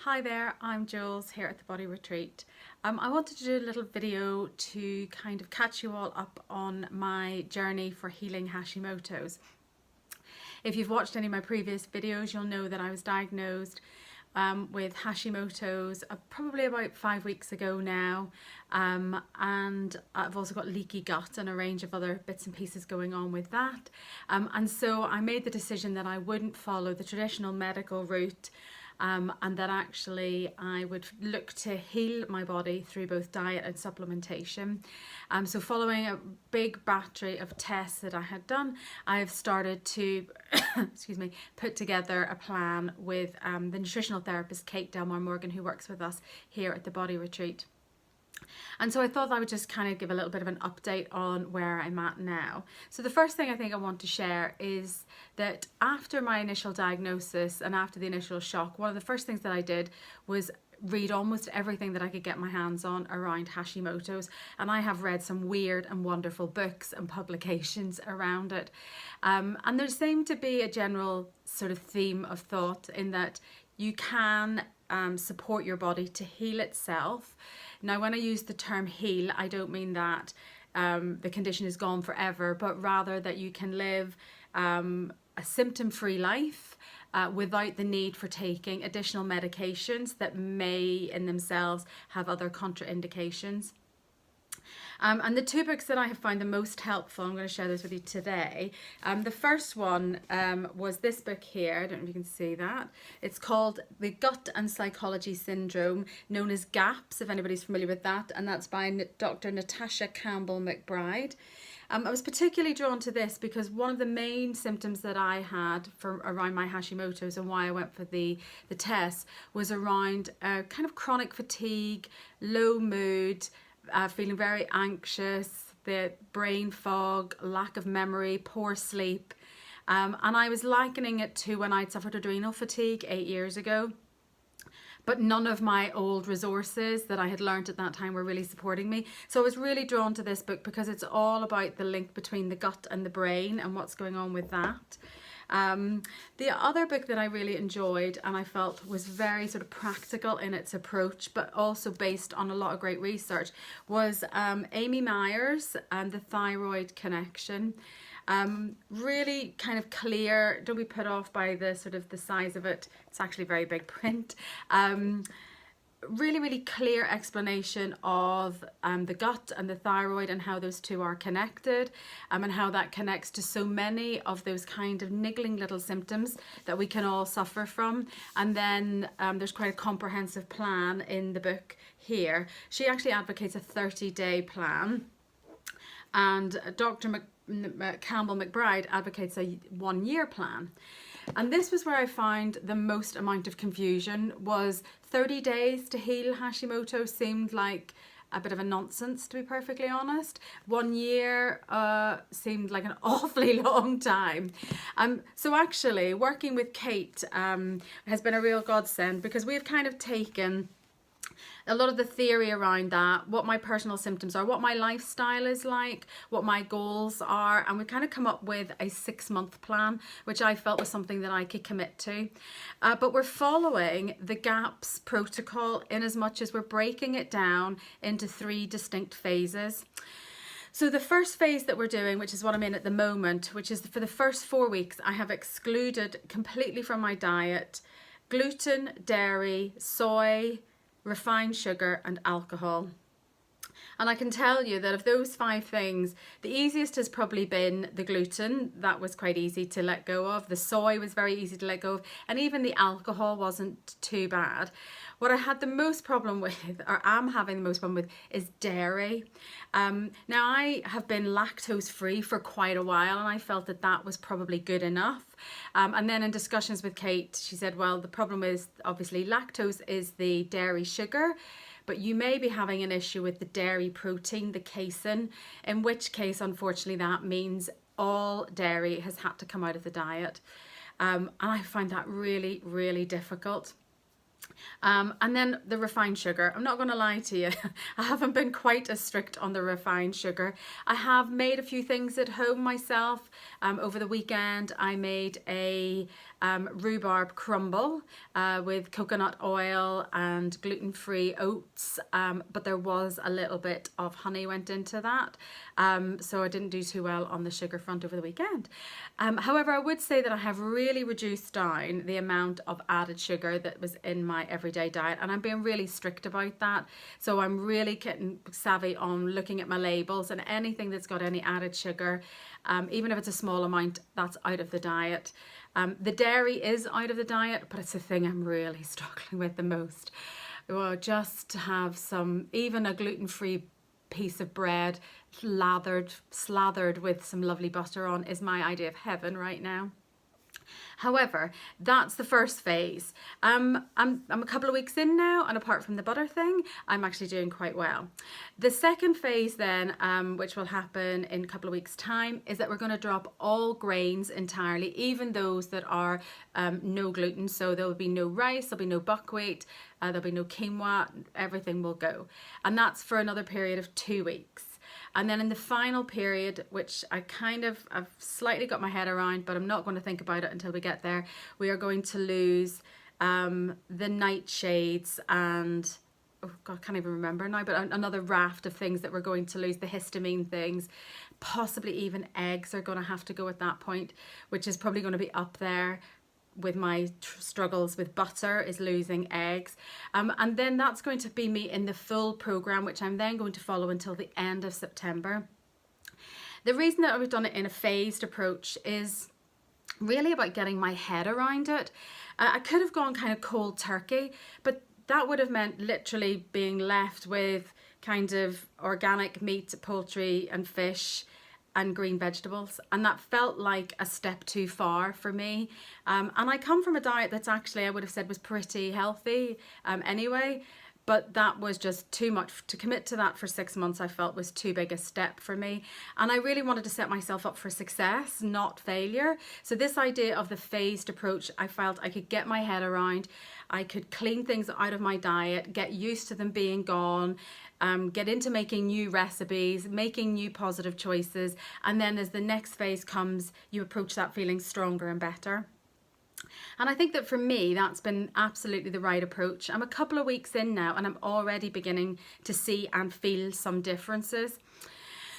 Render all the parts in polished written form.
Hi there, I'm Jules here at the Body Retreat. I wanted to do a little video to kind of catch you all up on my journey for healing Hashimoto's. If you've watched any of my previous videos, you'll know that I was diagnosed with Hashimoto's probably about 5 weeks ago now, and I've also got leaky gut and a range of other bits and pieces going on with that, and so I made the decision that I wouldn't follow the traditional medical route, and that actually I would look to heal my body through both diet and supplementation. So following a big battery of tests that I had done, I have started to excuse me, put together a plan with the nutritional therapist Kate Delmar Morgan, who works with us here at the Body Retreat. And so I thought I would just kind of give a little bit of an update on where I'm at now. So the first thing I think I want to share is that after my initial diagnosis and after the initial shock, one of the first things that I did was read almost everything that I could get my hands on around Hashimoto's, and I have read some weird and wonderful books and publications around it, and there seemed to be a general sort of theme of thought in that you can support your body to heal itself. Now, when I use the term heal, I don't mean that the condition is gone forever, but rather that you can live a symptom-free life without the need for taking additional medications that may in themselves have other contraindications. And the two books that I have found the most helpful, I'm going to share those with you today. The first one was this book here. I don't know if you can see that. It's called The Gut and Psychology Syndrome, known as GAPS, if anybody's familiar with that. And that's by Dr. Natasha Campbell McBride. I was particularly drawn to this because one of the main symptoms that I had from around my Hashimoto's and why I went for the test was around kind of chronic fatigue, low mood, feeling very anxious, the brain fog, lack of memory, poor sleep. And I was likening it to when I'd suffered adrenal fatigue 8 years ago. But none of my old resources that I had learned at that time were really supporting me. So I was really drawn to this book because it's all about the link between the gut and the brain and what's going on with that. The other book that I really enjoyed and I felt was very sort of practical in its approach, but also based on a lot of great research, was Amy Myers and The Thyroid Connection. Really kind of clear, don't be put off by the sort of the size of it, it's actually very big print. Really clear explanation of the gut and the thyroid and how those two are connected, and how that connects to so many of those kind of niggling little symptoms that we can all suffer from. And then there's quite a comprehensive plan in the book here. She actually advocates a 30-day plan, and Dr. Campbell McBride advocates a 1-year plan. And this was where I found the most amount of confusion. Was 30 days to heal Hashimoto seemed like a bit of a nonsense, to be perfectly honest. 1 year seemed like an awfully long time. So actually working with Kate has been a real godsend, because we've kind of taken a lot of the theory around that, what my personal symptoms are, what my lifestyle is like, what my goals are, and we kind of come up with a 6-month plan, which I felt was something that I could commit to. But we're following the GAPS protocol in as much as we're breaking it down into 3 distinct phases. So the first phase that we're doing, which is what I'm in at the moment, which is for the first 4 weeks, I have excluded completely from my diet gluten, dairy, soy, refined sugar and alcohol. And I can tell you that of those 5 things, the easiest has probably been the gluten. That was quite easy to let go of. The soy was very easy to let go of, and even the alcohol wasn't too bad. What I had the most problem with, or am having the most problem with, is dairy. Now I have been lactose free for quite a while, and I felt that that was probably good enough. And then in discussions with Kate, she said, well, the problem is obviously lactose is the dairy sugar, but you may be having an issue with the dairy protein, the casein, in which case, unfortunately, that means all dairy has had to come out of the diet. And I find that really difficult. And then the refined sugar. I'm not going to lie to you, I haven't been quite as strict on the refined sugar. I have made a few things at home myself. Over the weekend I made a rhubarb crumble with coconut oil and gluten-free oats, but there was a little bit of honey went into that, so I didn't do too well on the sugar front over the weekend. However, I would say that I have really reduced down the amount of added sugar that was in my everyday diet, and I'm being really strict about that. So I'm really getting savvy on looking at my labels, and anything that's got any added sugar, even if it's a small amount, that's out of the diet. The dairy is out of the diet, but it's the thing I'm really struggling with the most. Well, just to have some, even a gluten-free piece of bread slathered with some lovely butter on is my idea of heaven right now. However, that's the first phase. I'm a couple of weeks in now, and apart from the butter thing, I'm actually doing quite well. The second phase then, which will happen in a couple of weeks' time, is that we're going to drop all grains entirely, even those that are no gluten. So there will be no rice, there'll be no buckwheat, there'll be no quinoa, everything will go. And that's for another period of 2 weeks. And then in the final period, which I've slightly got my head around, but I'm not going to think about it until we get there, we are going to lose the nightshades and, oh God, I can't even remember now, but another raft of things that we're going to lose, the histamine things, possibly even eggs are going to have to go at that point, which is probably going to be up there with my struggles with butter, is losing eggs, and then that's going to be me in the full program, which I'm then going to follow until the end of September. The reason that I've done it in a phased approach is really about getting my head around it. I could have gone kind of cold turkey, but that would have meant literally being left with kind of organic meat, poultry and fish and green vegetables, and that felt like a step too far for me, and I come from a diet that's actually, I would have said, was pretty healthy anyway, but that was just too much to commit to. That for 6 months I felt was too big a step for me, and I really wanted to set myself up for success, not failure. So this idea of the phased approach, I felt I could get my head around. I could clean things out of my diet, get used to them being gone, get into making new recipes, making new positive choices, and then as the next phase comes, you approach that feeling stronger and better. And I think that for me, that's been absolutely the right approach. I'm a couple of weeks in now, and I'm already beginning to see and feel some differences.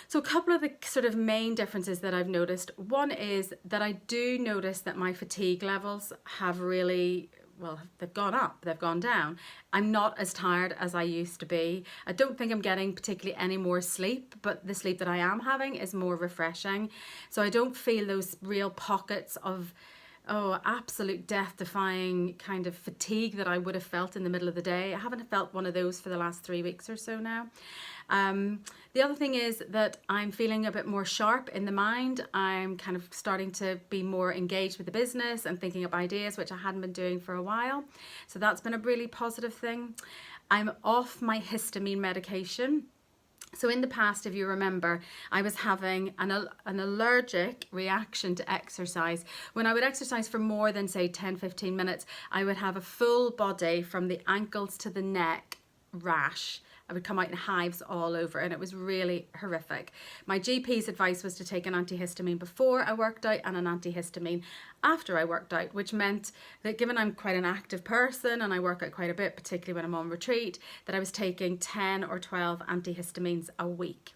So a couple of the sort of main differences that I've noticed. One is that I do notice that my fatigue levels have really, well, they've gone up, they've gone down. I'm not as tired as I used to be. I don't think I'm getting particularly any more sleep, but the sleep that I am having is more refreshing. So I don't feel those real pockets of, oh, absolute death-defying kind of fatigue that I would have felt in the middle of the day. I haven't felt one of those for the last 3 weeks or so now. The other thing is that I'm feeling a bit more sharp in the mind. I'm kind of starting to be more engaged with the business and thinking up ideas, which I hadn't been doing for a while. So that's been a really positive thing. I'm off my histamine medication. So in the past, if you remember, I was having an allergic reaction to exercise. When I would exercise for more than, say, 10-15 minutes, I would have a full body from the ankles to the neck rash. I would come out in hives all over, and it was really horrific. My GP's advice was to take an antihistamine before I worked out and an antihistamine after I worked out, which meant that given I'm quite an active person and I work out quite a bit, particularly when I'm on retreat, that I was taking 10 or 12 antihistamines a week.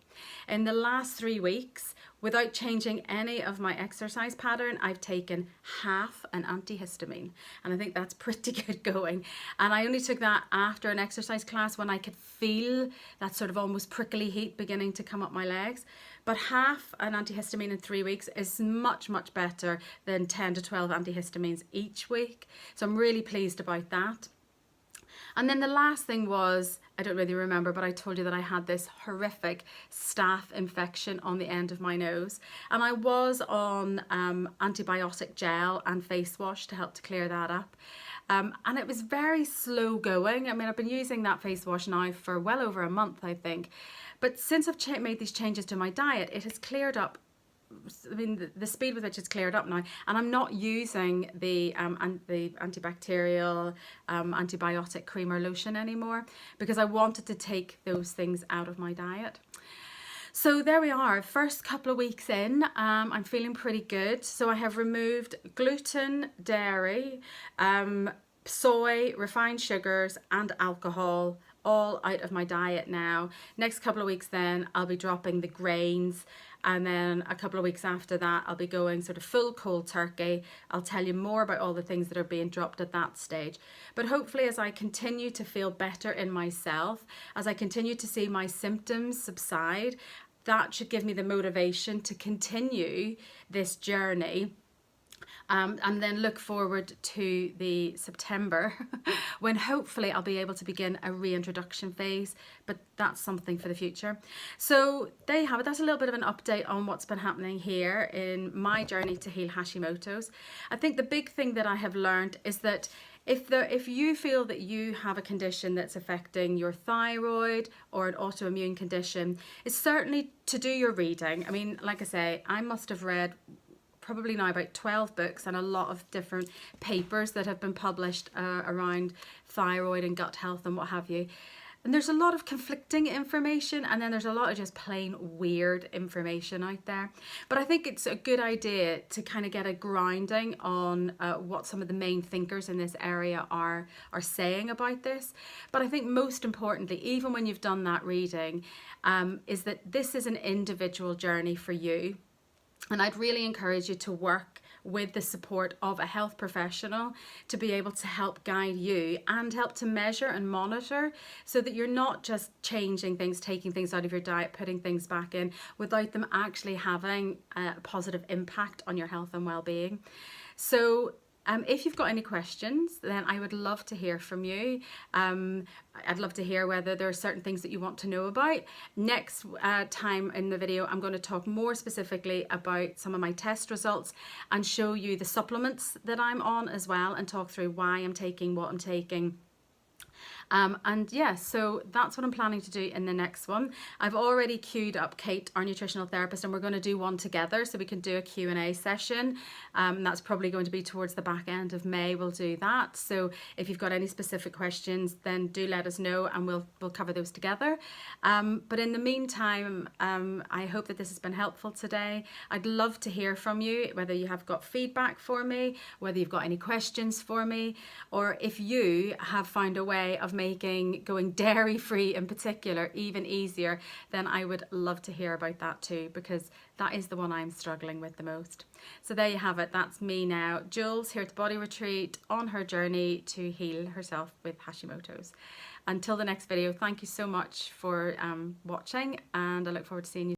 In the last 3 weeks, without changing any of my exercise pattern, I've taken half an antihistamine, and I think that's pretty good going. And I only took that after an exercise class when I could feel that sort of almost prickly heat beginning to come up my legs. But half an antihistamine in 3 weeks is much, much better than 10 to 12 antihistamines each week. So I'm really pleased about that. And then the last thing was, I don't really remember, but I told you that I had this horrific staph infection on the end of my nose. And I was on antibiotic gel and face wash to help to clear that up. And it was very slow going. I mean, I've been using that face wash now for well over a month, I think. But since I've made these changes to my diet, it has cleared up. I mean, the speed with which it's cleared up now, and I'm not using the antibacterial antibiotic cream or lotion anymore because I wanted to take those things out of my diet. So there we are, first couple of weeks in, I'm feeling pretty good. So I have removed gluten, dairy, soy, refined sugars and alcohol all out of my diet now. Next couple of weeks then I'll be dropping the grains, and then a couple of weeks after that I'll be going sort of full cold turkey. I'll tell you more about all the things that are being dropped at that stage. But hopefully as I continue to feel better in myself, as I continue to see my symptoms subside, that should give me the motivation to continue this journey. And then look forward to the September when hopefully I'll be able to begin a reintroduction phase, but that's something for the future. So there you have it. That's a little bit of an update on what's been happening here in my journey to heal Hashimoto's. I think the big thing that I have learned is that if you feel that you have a condition that's affecting your thyroid or an autoimmune condition, it's certainly to do your reading. I mean, like I say, I must have read probably now about 12 books and a lot of different papers that have been published around thyroid and gut health and what have you. And there's a lot of conflicting information, and then there's a lot of just plain weird information out there. But I think it's a good idea to kind of get a grounding on what some of the main thinkers in this area are saying about this. But I think most importantly, even when you've done that reading, is that this is an individual journey for you. And I'd really encourage you to work with the support of a health professional to be able to help guide you and help to measure and monitor, so that you're not just changing things, taking things out of your diet, putting things back in without them actually having a positive impact on your health and well-being. So if you've got any questions, then I would love to hear from you. I'd love to hear whether there are certain things that you want to know about. Next time in the video, I'm going to talk more specifically about some of my test results and show you the supplements that I'm on as well, and talk through why I'm taking what I'm taking. And yeah, so that's what I'm planning to do in the next one. I've already queued up Kate, our nutritional therapist, and we're going to do one together so we can do a Q&A session. That's probably going to be towards the back end of May. We'll do that. So if you've got any specific questions, then do let us know and we'll cover those together. But in the meantime, I hope that this has been helpful today. I'd love to hear from you, whether you have got feedback for me, whether you've got any questions for me, or if you have found a way of making going dairy free in particular even easier, then I would love to hear about that too, because that is the one I'm struggling with the most. So there you have it. That's me now, Jules, here at the Body Retreat on her journey to heal herself with Hashimoto's. Until the next video, thank you so much for watching, and I look forward to seeing you